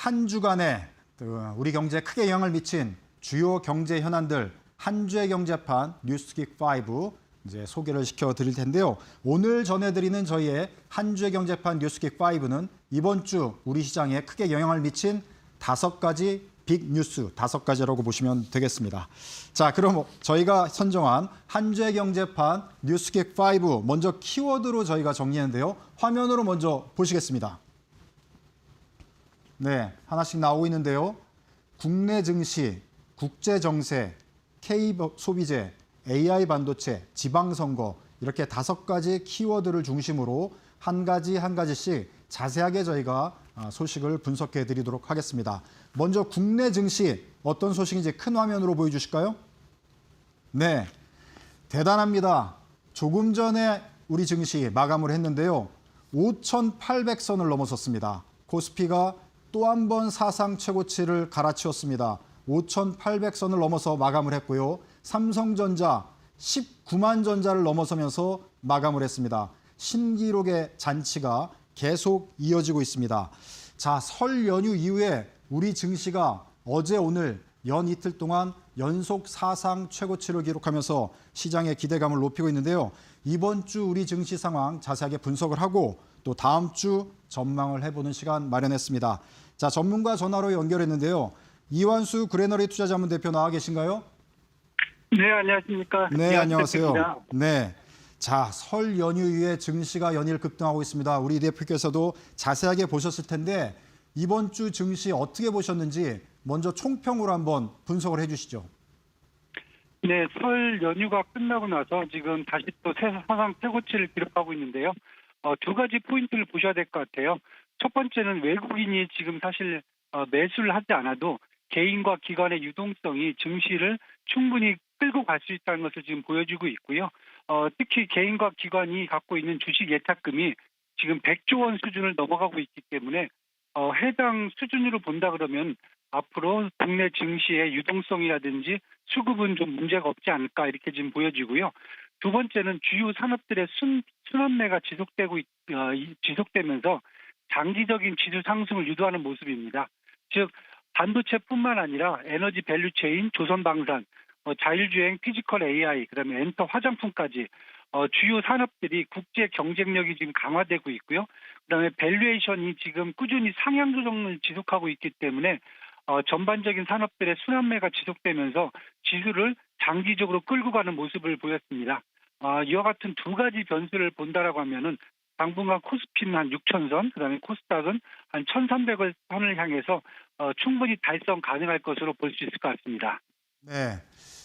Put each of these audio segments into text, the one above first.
한 주간에 우리 경제에 크게 영향을 미친 주요 경제 현안들 한 주의 경제판 뉴스킥 5 이제 소개를 시켜드릴 텐데요. 오늘 전해드리는 저희의 한 주의 경제판 뉴스킥 5는 이번 주 우리 시장에 크게 영향을 미친 5가지 빅 뉴스 5가지라고 보시면 되겠습니다. 자, 그럼 저희가 선정한 한 주의 경제판 뉴스킥 5 먼저 키워드로 저희가 정리했는데요. 화면으로 먼저 보시겠습니다. 네, 하나씩 나오고 있는데요. 국내 증시, 국제 정세, K 소비재, AI 반도체, 지방선거 이렇게 5가지 키워드를 중심으로 한 가지씩 자세하게 저희가 소식을 분석해 드리도록 하겠습니다. 먼저 국내 증시 어떤 소식인지 큰 화면으로 보여주실까요? 네, 대단합니다. 조금 전에 우리 증시 마감을 했는데요. 5,800선을 넘어섰습니다. 코스피가 또 한 번 사상 최고치를 갈아치웠습니다. 5,800선을 넘어서 마감을 했고요. 삼성전자 19만 전자를 넘어서면서 마감을 했습니다. 신기록의 잔치가 계속 이어지고 있습니다. 자, 설 연휴 이후에 우리 증시가 어제 오늘 연 이틀 동안 연속 사상 최고치를 기록하면서 시장의 기대감을 높이고 있는데요. 이번 주 우리 증시 상황 자세하게 분석을 하고 또 다음 주 전망을 해보는 시간 마련했습니다. 자, 전문가 전화로 연결했는데요. 이완수 그레너리 투자자문 대표 나와 계신가요? 네, 안녕하십니까. 네, 안녕하세요. 대표입니다. 네. 자, 설 연휴 이후에 증시가 연일 급등하고 있습니다. 우리 대표께서도 자세하게 보셨을 텐데 이번 주 증시 어떻게 보셨는지 먼저 총평으로 한번 분석을 해주시죠. 네, 설 연휴가 끝나고 나서 지금 다시 또 사상 최고치를 기록하고 있는데요. 두 가지 포인트를 보셔야 될 것 같아요. 첫 번째는 외국인이 지금 사실 매수를 하지 않아도 개인과 기관의 유동성이 증시를 충분히 끌고 갈 수 있다는 것을 지금 보여주고 있고요. 특히 개인과 기관이 갖고 있는 주식 예탁금이 지금 100조 원 수준을 넘어가고 있기 때문에 해당 수준으로 본다 그러면 앞으로 국내 증시의 유동성이라든지 수급은 좀 문제가 없지 않을까 이렇게 지금 보여지고요. 두 번째는 주요 산업들의 순환매가 지속되면서 장기적인 지수 상승을 유도하는 모습입니다. 즉 반도체뿐만 아니라 에너지 밸류체인, 조선방산, 자율주행, 피지컬 AI, 그다음에 엔터 화장품까지 주요 산업들이 국제 경쟁력이 지금 강화되고 있고요. 그다음에 밸류에이션이 지금 꾸준히 상향 조정을 지속하고 있기 때문에 전반적인 산업들의 순환매가 지속되면서 지수를 장기적으로 끌고 가는 모습을 보였습니다. 이와 같은 두 가지 변수를 본다라고 하면은 당분간 코스피는 한 6,000선, 그다음에 코스닥은 한 1,300을 선을 향해서 충분히 달성 가능할 것으로 볼 수 있을 것 같습니다. 네.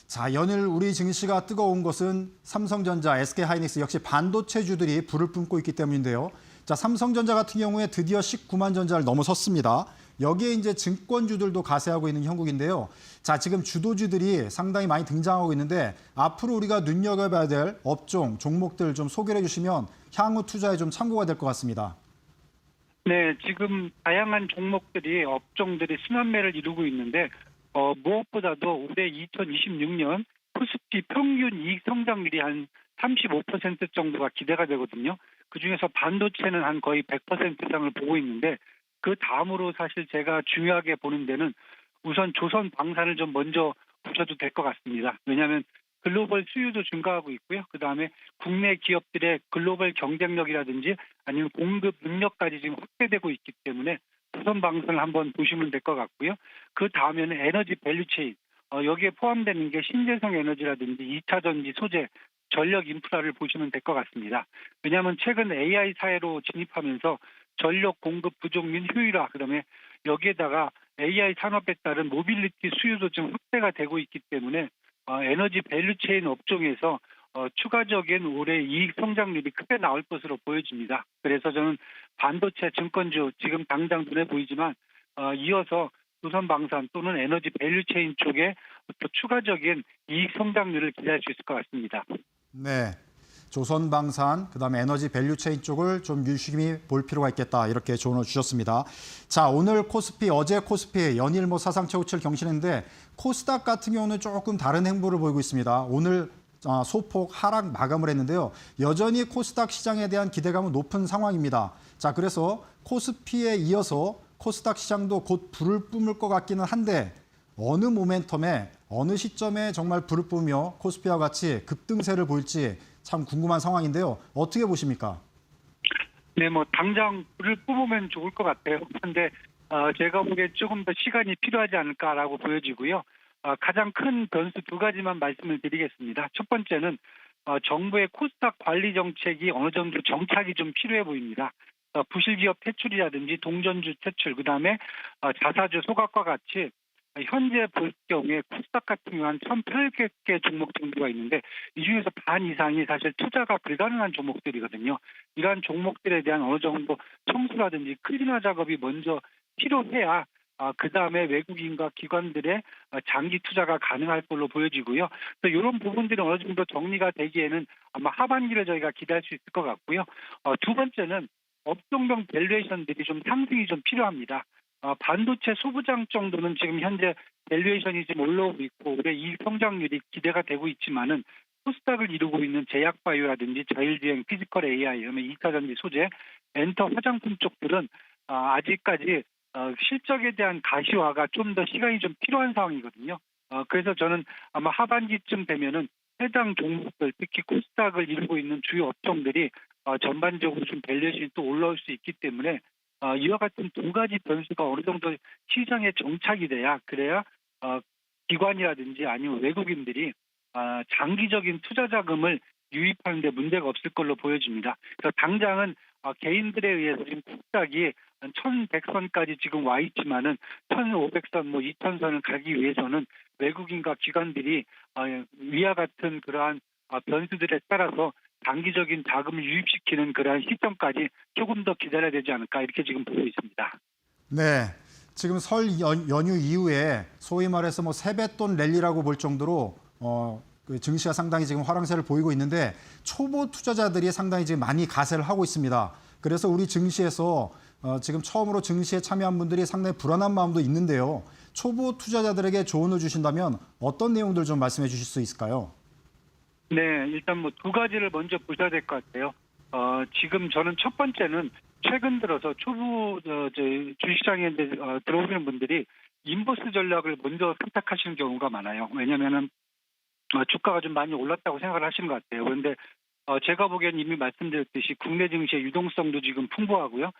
자, 연일 우리 증시가 뜨거운 것은 삼성전자, SK하이닉스 역시 반도체주들이 불을 뿜고 있기 때문인데요. 자, 삼성전자 같은 경우에 드디어 19만 전자를 넘어섰습니다. 여기에 이제 증권주들도 가세하고 있는 형국인데요. 자, 지금 주도주들이 상당히 많이 등장하고 있는데 앞으로 우리가 눈여겨봐야 될 업종, 종목들 좀 소개를 해주시면 향후 투자에 좀 참고가 될 것 같습니다. 네, 지금 다양한 종목들이 업종들이 순환매를 이루고 있는데 무엇보다도 올해 2026년 코스피 평균 이익 성장률이 한 35% 정도가 기대가 되거든요. 그중에서 반도체는 한 거의 100% 이상을 보고 있는데 그 다음으로 사실 제가 중요하게 보는 데는 우선 조선 방산을 좀 먼저 보셔도 될 것 같습니다. 왜냐하면 글로벌 수요도 증가하고 있고요. 그다음에 국내 기업들의 글로벌 경쟁력이라든지 아니면 공급 능력까지 지금 확대되고 있기 때문에 조선 방산을 한번 보시면 될 것 같고요. 그 다음에는 에너지 밸류체인, 여기에 포함되는 게 신재생 에너지라든지 2차 전지, 소재, 전력 인프라를 보시면 될 것 같습니다. 왜냐하면 최근 AI 사회로 진입하면서 전력 공급 부족 및 효율화, 그다음에 여기에다가 AI 산업에 따른 모빌리티 수요도 좀 확대가 되고 있기 때문에 에너지 밸류체인 업종에서 추가적인 올해 이익 성장률이 크게 나올 것으로 보여집니다. 그래서 저는 반도체 증권주 지금 당장 눈에 보이지만 이어서 조선방산 또는 에너지 밸류체인 쪽에 또 추가적인 이익 성장률을 기대할 수 있을 것 같습니다. 네. 조선방산, 그다음에 에너지 밸류체인 쪽을 좀 유심히 볼 필요가 있겠다. 이렇게 조언을 주셨습니다. 자, 오늘 코스피, 어제 코스피 연일 사상 최고치를 경신했는데 코스닥 같은 경우는 조금 다른 행보를 보이고 있습니다. 오늘 소폭 하락 마감을 했는데요. 여전히 코스닥 시장에 대한 기대감은 높은 상황입니다. 자, 그래서 코스피에 이어서 코스닥 시장도 곧 불을 뿜을 것 같기는 한데 어느 모멘텀에 어느 시점에 정말 불을 뿜으며 코스피와 같이 급등세를 보일지 참 궁금한 상황인데요. 어떻게 보십니까? 네, 뭐 당장 불을 뿜으면 좋을 것 같아요. 그런데 제가 보기에 조금 더 시간이 필요하지 않을까라고 보여지고요. 가장 큰 변수 두 가지만 말씀을 드리겠습니다. 첫 번째는 정부의 코스닥 관리 정책이 어느 정도 정착이 좀 필요해 보입니다. 부실기업 퇴출이라든지 동전주 퇴출, 그다음에 자사주 소각과 같이 현재 볼 경우에 코스닥 같은 경우 한 1,800개 종목 정도가 있는데 이 중에서 반 이상이 사실 투자가 불가능한 종목들이거든요. 이러한 종목들에 대한 어느 정도 청수라든지 클리너 작업이 먼저 필요해야 그다음에 외국인과 기관들의 장기 투자가 가능할 걸로 보여지고요. 그래서 이런 부분들이 어느 정도 정리가 되기에는 아마 하반기를 저희가 기대할 수 있을 것 같고요. 두 번째는 업종별 밸류에이션들이 좀 상승이 좀 필요합니다. 반도체 소부장 정도는 지금 현재 밸류에이션이 좀 올라오고 있고 올해 이익 성장률이 기대가 되고 있지만은 코스닥을 이루고 있는 제약바이오라든지 자율주행, 피지컬 AI, 그다음에 2차전지 소재, 엔터 화장품 쪽들은 아직까지 실적에 대한 가시화가 좀 더 시간이 좀 필요한 상황이거든요. 그래서 저는 아마 하반기쯤 되면은 해당 종목들, 특히 코스닥을 이루고 있는 주요 업종들이 전반적으로 좀 밸류에이션이 또 올라올 수 있기 때문에 이와 같은 두 가지 변수가 어느 정도 시장에 정착이 그래야 기관이라든지 아니면 외국인들이 장기적인 투자 자금을 유입하는 데 문제가 없을 걸로 보여집니다. 그래서 당장은 개인들에 의해서 지금 코스닥이 1,100선까지 지금 와 있지만은 1,500선, 2,000선을 가기 위해서는 외국인과 기관들이 위와 같은 그러한 변수들에 따라서 단기적인 자금을 유입시키는 그러한 시점까지 조금 더 기다려야 되지 않을까 이렇게 지금 보고 있습니다. 네. 지금 설 연휴 이후에 소위 말해서 뭐 세뱃돈 랠리라고 볼 정도로 그 증시가 상당히 지금 화랑세를 보이고 있는데 초보 투자자들이 상당히 지금 많이 가세를 하고 있습니다. 그래서 우리 증시에서 지금 처음으로 증시에 참여한 분들이 상당히 불안한 마음도 있는데요. 초보 투자자들에게 조언을 주신다면 어떤 내용들 좀 말씀해 주실 수 있을까요? 네, 일단 뭐 두 가지를 먼저 보셔야 될 것 같아요. 지금 저는 첫 번째는 최근 들어서 초보 주식시장에 이제 들어오시는 분들이 인버스 전략을 먼저 선택하시는 경우가 많아요. 왜냐하면은 주가가 좀 많이 올랐다고 생각을 하시는 것 같아요. 그런데 제가 보기엔 이미 말씀드렸듯이 국내 증시의 유동성도 지금 풍부하고요.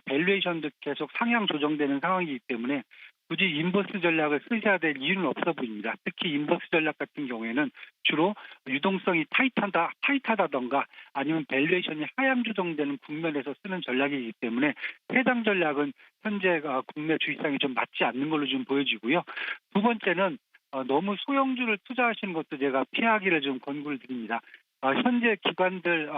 밸류에이션도 계속 상향 조정되는 상황이기 때문에 굳이 인버스 전략을 쓰셔야 될 이유는 없어 보입니다. 특히 인버스 전략 같은 경우에는 주로 유동성이 타이트하다던가 아니면 밸류에이션이 하향 조정되는 국면에서 쓰는 전략이기 때문에 해당 전략은 현재 국내 주식시장이 좀 맞지 않는 걸로 좀 보여지고요. 두 번째는 너무 소형주를 투자하시는 것도 제가 피하기를 좀 권고를 드립니다. 현재 기관들,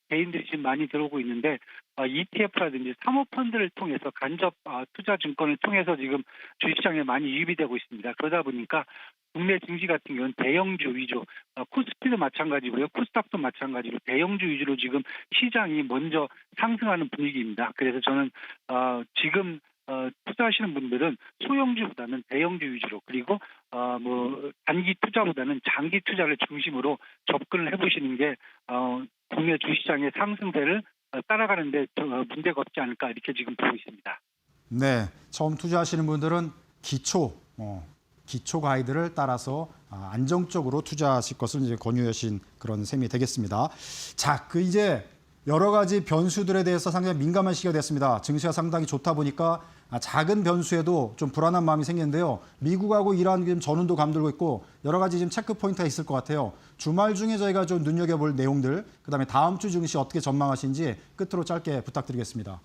개인들이 지금 많이 들어오고 있는데 ETF라든지 사모펀드를 통해서 간접 투자 증권을 통해서 지금 주식시장에 많이 유입이 되고 있습니다. 그러다 보니까 국내 증시 같은 경우는 대형주 위주, 코스피도 마찬가지고요. 코스닥도 마찬가지로 대형주 위주로 지금 시장이 먼저 상승하는 분위기입니다. 그래서 저는 지금 투자하시는 분들은 소형주보다는 대형주 위주로 그리고 단기 투자보다는 장기 투자를 중심으로 접근을 해보시는 게 국내 주식시장의 상승세를 따라가는데 문제가 없지 않을까 이렇게 지금 보고 있습니다. 네, 처음 투자하시는 분들은 기초 가이드를 따라서 안정적으로 투자하실 것을 이제 권유하신 그런 셈이 되겠습니다. 자, 이제 여러 가지 변수들에 대해서 상당히 민감한 시기가 됐습니다. 증시가 상당히 좋다 보니까 작은 변수에도 좀 불안한 마음이 생기는데요. 미국하고 이란 지금 전운도 감돌고 있고 여러 가지 지금 체크 포인트가 있을 것 같아요. 주말 중에 저희가 좀 눈여겨볼 내용들, 그다음에 다음 주 증시 어떻게 전망하시는지 끝으로 짧게 부탁드리겠습니다.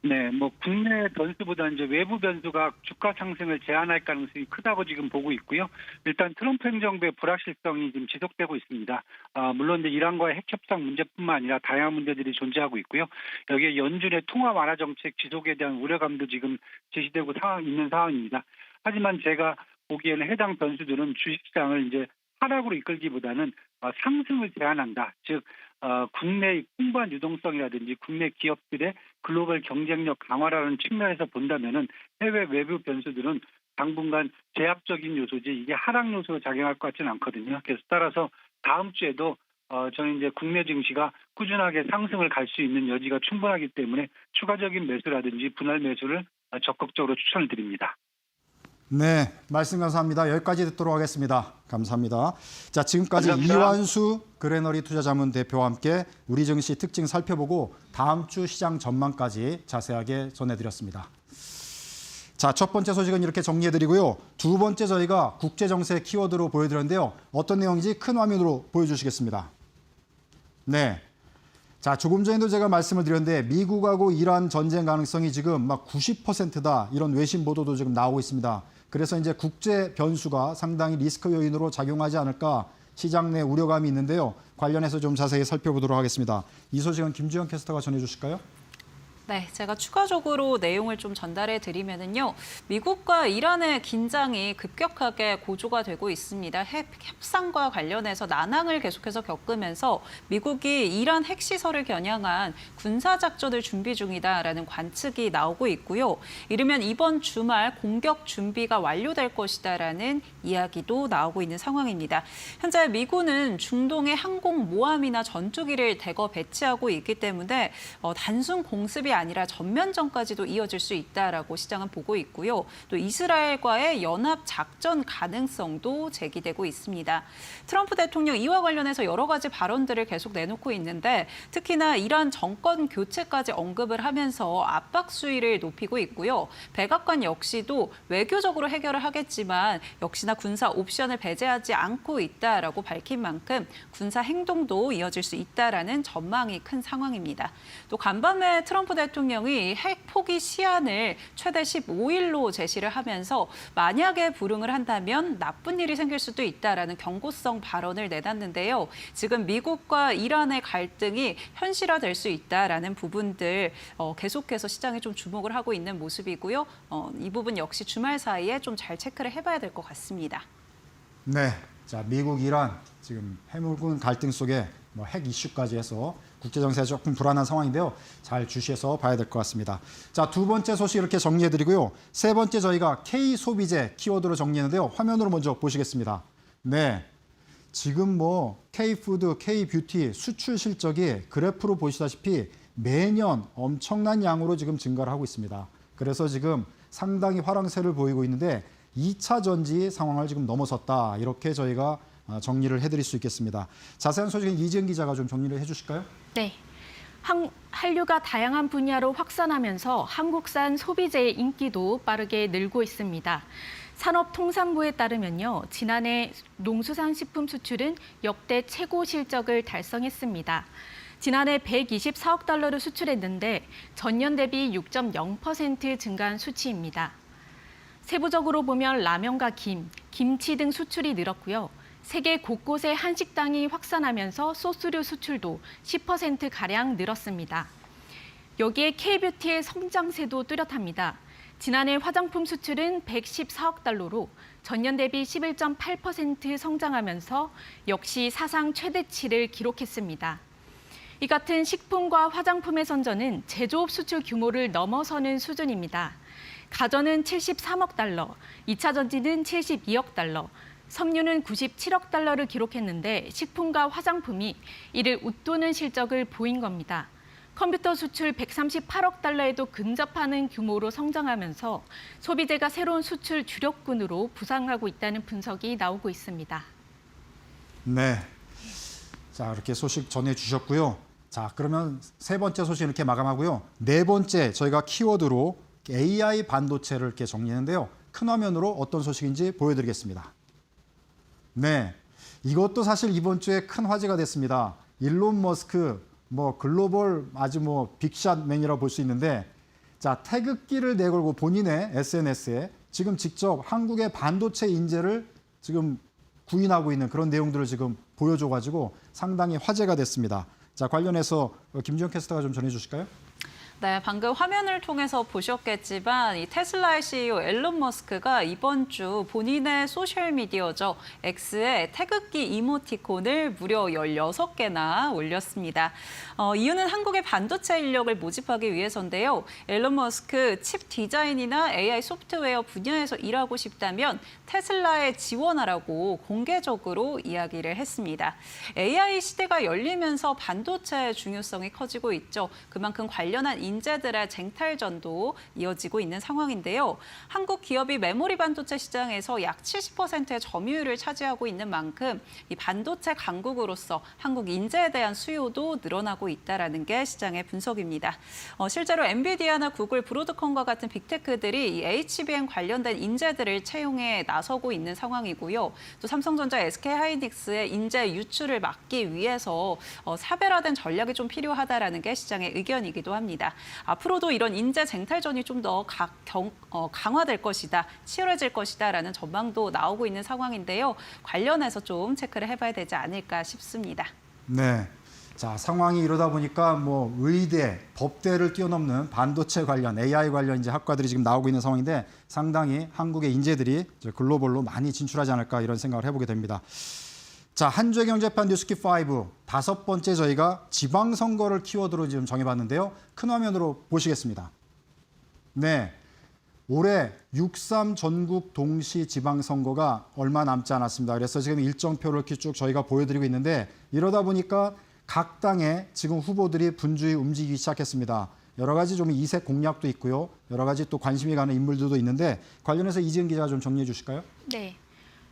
네, 국내 변수보다 이제 외부 변수가 주가 상승을 제한할 가능성이 크다고 지금 보고 있고요. 일단 트럼프 행정부의 불확실성이 지금 지속되고 있습니다. 물론 이제 이란과의 핵 협상 문제뿐만 아니라 다양한 문제들이 존재하고 있고요. 여기에 연준의 통화 완화 정책 지속에 대한 우려감도 지금 제시되고 있는 상황입니다. 하지만 제가 보기에는 해당 변수들은 주식시장을 이제 하락으로 이끌기보다는 상승을 제한한다. 즉 국내 풍부한 유동성이라든지 국내 기업들의 글로벌 경쟁력 강화라는 측면에서 본다면은 해외 외부 변수들은 당분간 제약적인 요소지 이게 하락 요소로 작용할 것 같지는 않거든요. 그래서 따라서 다음 주에도 저는 이제 국내 증시가 꾸준하게 상승을 갈 수 있는 여지가 충분하기 때문에 추가적인 매수라든지 분할 매수를 적극적으로 추천을 드립니다. 네, 말씀 감사합니다. 여기까지 듣도록 하겠습니다. 감사합니다. 자, 지금까지 감사합니다. 이완수 그레너리 투자자문 대표와 함께 우리 증시 특징 살펴보고 다음 주 시장 전망까지 자세하게 전해드렸습니다. 자, 첫 번째 소식은 이렇게 정리해드리고요. 두 번째 저희가 국제정세 키워드로 보여드렸는데요. 어떤 내용인지 큰 화면으로 보여주시겠습니다. 네. 자, 조금 전에도 제가 말씀을 드렸는데 미국하고 이란 전쟁 가능성이 지금 막 90%다 이런 외신 보도도 지금 나오고 있습니다. 그래서 이제 국제 변수가 상당히 리스크 요인으로 작용하지 않을까 시장 내 우려감이 있는데요. 관련해서 좀 자세히 살펴보도록 하겠습니다. 이 소식은 김주영 캐스터가 전해주실까요? 네, 제가 추가적으로 내용을 좀 전달해 드리면은요. 미국과 이란의 긴장이 급격하게 고조가 되고 있습니다. 협상과 관련해서 난항을 계속해서 겪으면서 미국이 이란 핵시설을 겨냥한 군사작전을 준비 중이다라는 관측이 나오고 있고요. 이르면 이번 주말 공격 준비가 완료될 것이다라는 이야기도 나오고 있는 상황입니다. 현재 미군은 중동의 항공모함이나 전투기를 대거 배치하고 있기 때문에 단순 공습이 아니라 전면전까지도 이어질 수 있다라고 시장은 보고 있고요. 또 이스라엘과의 연합 작전 가능성도 제기되고 있습니다. 트럼프 대통령 이와 관련해서 여러 가지 발언들을 계속 내놓고 있는데 특히나 이란 정권 교체까지 언급을 하면서 압박 수위를 높이고 있고요. 백악관 역시도 외교적으로 해결을 하겠지만 역시나 군사 옵션을 배제하지 않고 있다라고 밝힌 만큼 군사 행동도 이어질 수 있다라는 전망이 큰 상황입니다. 또 간밤에 트럼프 대통령이 핵 포기 시한을 최대 15일로 제시를 하면서 만약에 불응을 한다면 나쁜 일이 생길 수도 있다라는 경고성 발언을 내놨는데요. 지금 미국과 이란의 갈등이 현실화될 수 있다라는 부분들 계속해서 시장이 좀 주목을 하고 있는 모습이고요. 이 부분 역시 주말 사이에 좀 잘 체크를 해봐야 될 것 같습니다. 네, 자 미국 이란 지금 해물군 갈등 속에 핵 이슈까지 해서 국제 정세가 조금 불안한 상황인데요. 잘 주시해서 봐야 될 것 같습니다. 자, 두 번째 소식 이렇게 정리해드리고요. 세 번째 저희가 K 소비재 키워드로 정리했는데요. 화면으로 먼저 보시겠습니다. 네, 지금 K 푸드, K 뷰티 수출 실적이 그래프로 보시다시피 매년 엄청난 양으로 지금 증가를 하고 있습니다. 그래서 지금 상당히 화랑세를 보이고 있는데 2차 전지 상황을 지금 넘어섰다. 이렇게 저희가 정리를 해드릴 수 있겠습니다. 자세한 소식은 이지은 기자가 좀 정리를 해주실까요? 네. 한류가 다양한 분야로 확산하면서 한국산 소비재의 인기도 빠르게 늘고 있습니다. 산업통상부에 따르면요, 지난해 농수산식품 수출은 역대 최고 실적을 달성했습니다. 지난해 124억 달러를 수출했는데 전년 대비 6.0% 증가한 수치입니다. 세부적으로 보면 라면과 김치 등 수출이 늘었고요. 세계 곳곳에 한식당이 확산하면서 소스류 수출도 10%가량 늘었습니다. 여기에 K뷰티의 성장세도 뚜렷합니다. 지난해 화장품 수출은 114억 달러로 전년 대비 11.8% 성장하면서 역시 사상 최대치를 기록했습니다. 이 같은 식품과 화장품의 선전은 제조업 수출 규모를 넘어서는 수준입니다. 가전은 73억 달러, 2차 전지는 72억 달러, 석유는 97억 달러를 기록했는데 식품과 화장품이 이를 웃도는 실적을 보인 겁니다. 컴퓨터 수출 138억 달러에도 근접하는 규모로 성장하면서 소비재가 새로운 수출 주력군으로 부상하고 있다는 분석이 나오고 있습니다. 네, 자 이렇게 소식 전해주셨고요. 자 그러면 세 번째 소식 이렇게 마감하고요. 네 번째 저희가 키워드로 AI 반도체를 이렇게 정리했는데요. 큰 화면으로 어떤 소식인지 보여드리겠습니다. 네, 이것도 사실 이번 주에 큰 화제가 됐습니다. 일론 머스크 글로벌 아주 빅샷맨이라고 볼 수 있는데 자 태극기를 내걸고 본인의 SNS에 지금 직접 한국의 반도체 인재를 지금 구인하고 있는 그런 내용들을 지금 보여줘가지고 상당히 화제가 됐습니다. 자 관련해서 김주영 캐스터가 좀 전해주실까요? 네, 방금 화면을 통해서 보셨겠지만 이 테슬라의 CEO 앨런 머스크가 이번 주 본인의 소셜미디어죠. X에 태극기 이모티콘을 무려 16개나 올렸습니다. 이유는 한국의 반도체 인력을 모집하기 위해서인데요. 앨런 머스크 칩 디자인이나 AI 소프트웨어 분야에서 일하고 싶다면 테슬라에 지원하라고 공개적으로 이야기를 했습니다. AI 시대가 열리면서 반도체의 중요성이 커지고 있죠. 그만큼 관련한 인재들의 쟁탈전도 이어지고 있는 상황인데요. 한국 기업이 메모리 반도체 시장에서 약 70%의 점유율을 차지하고 있는 만큼 이 반도체 강국으로서 한국 인재에 대한 수요도 늘어나고 있다라는 게 시장의 분석입니다. 실제로 엔비디아나 구글, 브로드컴과 같은 빅테크들이 이 HBM 관련된 인재들을 채용에 나서고 있는 상황이고요. 또 삼성전자, SK하이닉스의 인재 유출을 막기 위해서 사별화된 전략이 좀 필요하다라는 게 시장의 의견이기도 합니다. 앞으로도 이런 인재 쟁탈전이 좀 더 강화될 것이다, 치열해질 것이다라는 전망도 나오고 있는 상황인데요. 관련해서 좀 체크를 해봐야 되지 않을까 싶습니다. 네. 자, 상황이 이러다 보니까 뭐 의대, 법대를 뛰어넘는 반도체 관련, AI 관련 이제 학과들이 지금 나오고 있는 상황인데 상당히 한국의 인재들이 이제 글로벌로 많이 진출하지 않을까 이런 생각을 해보게 됩니다. 자, 한주의 경제판 뉴스킵 5 5번째 저희가 지방선거를 키워드로 지금 정해봤는데요. 큰 화면으로 보시겠습니다. 네, 올해 6.3 전국 동시 지방선거가 얼마 남지 않았습니다. 그래서 지금 일정표를 이렇게 쭉 저희가 보여드리고 있는데 이러다 보니까 각 당의 지금 후보들이 분주히 움직이기 시작했습니다. 여러 가지 좀 이색 공약도 있고요. 여러 가지 또 관심이 가는 인물들도 있는데 관련해서 이지은 기자가 좀 정리해 주실까요? 네.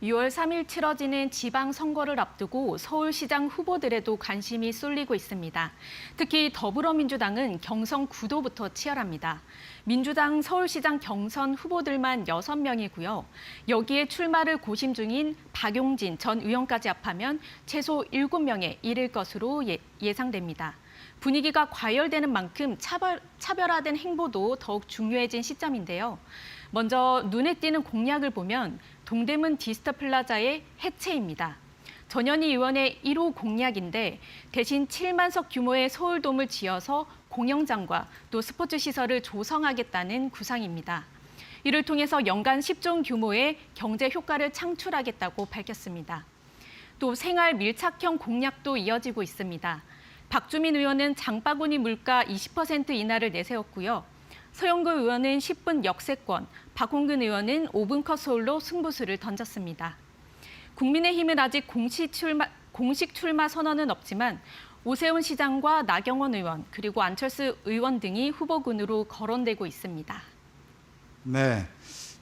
6월 3일 치러지는 지방선거를 앞두고 서울시장 후보들에도 관심이 쏠리고 있습니다. 특히 더불어민주당은 경선 구도부터 치열합니다. 민주당 서울시장 경선 후보들만 6명이고요. 여기에 출마를 고심 중인 박용진 전 의원까지 합하면 최소 7명에 이를 것으로 예상됩니다. 분위기가 과열되는 만큼 차별화된 행보도 더욱 중요해진 시점인데요. 먼저 눈에 띄는 공약을 보면 동대문 디스터 플라자의 해체입니다. 전현희 의원의 1호 공약인데 대신 7만석 규모의 서울돔을 지어서 공연장과 또 스포츠 시설을 조성하겠다는 구상입니다. 이를 통해서 연간 10조 원 규모의 경제 효과를 창출하겠다고 밝혔습니다. 또 생활 밀착형 공약도 이어지고 있습니다. 박주민 의원은 장바구니 물가 20% 인하를 내세웠고요. 서영구 의원은 10분 역세권, 박홍근 의원은 5분 컷 서울로 승부수를 던졌습니다. 국민의힘은 아직 공식 출마 선언은 없지만 오세훈 시장과 나경원 의원 그리고 안철수 의원 등이 후보군으로 거론되고 있습니다. 네.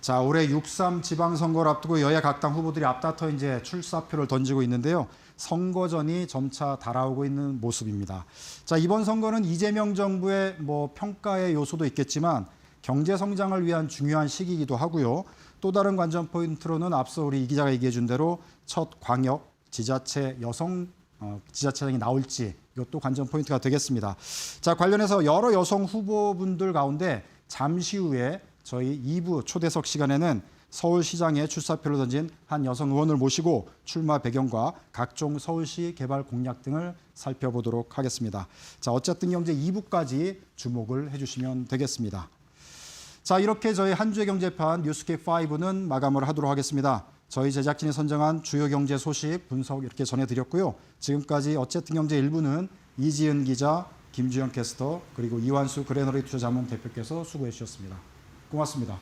자, 올해 6.3 지방선거를 앞두고 여야 각 당 후보들이 앞다퉈 이제 출사표를 던지고 있는데요. 선거전이 점차 달아오고 있는 모습입니다. 자, 이번 선거는 이재명 정부의 뭐 평가의 요소도 있겠지만 경제 성장을 위한 중요한 시기이기도 하고요. 또 다른 관전 포인트로는 앞서 우리 이 기자가 얘기해 준 대로 첫 광역 지자체 여성 지자체장이 나올지 이것도 관전 포인트가 되겠습니다. 자, 관련해서 여러 여성 후보분들 가운데 잠시 후에 저희 2부 초대석 시간에는 서울시장에 출사표를 던진 한 여성 의원을 모시고 출마 배경과 각종 서울시 개발 공약 등을 살펴보도록 하겠습니다. 자, 어쨌든 경제 2부까지 주목을 해주시면 되겠습니다. 자, 이렇게 저희 한 주의 경제판 뉴스캡 5는 마감을 하도록 하겠습니다. 저희 제작진이 선정한 주요 경제 소식 분석 이렇게 전해드렸고요. 지금까지 어쨌든 경제 1부는 이지은 기자, 김주영 캐스터 그리고 이완수 그레너리 투자자문 대표께서 수고해 주셨습니다. 고맙습니다.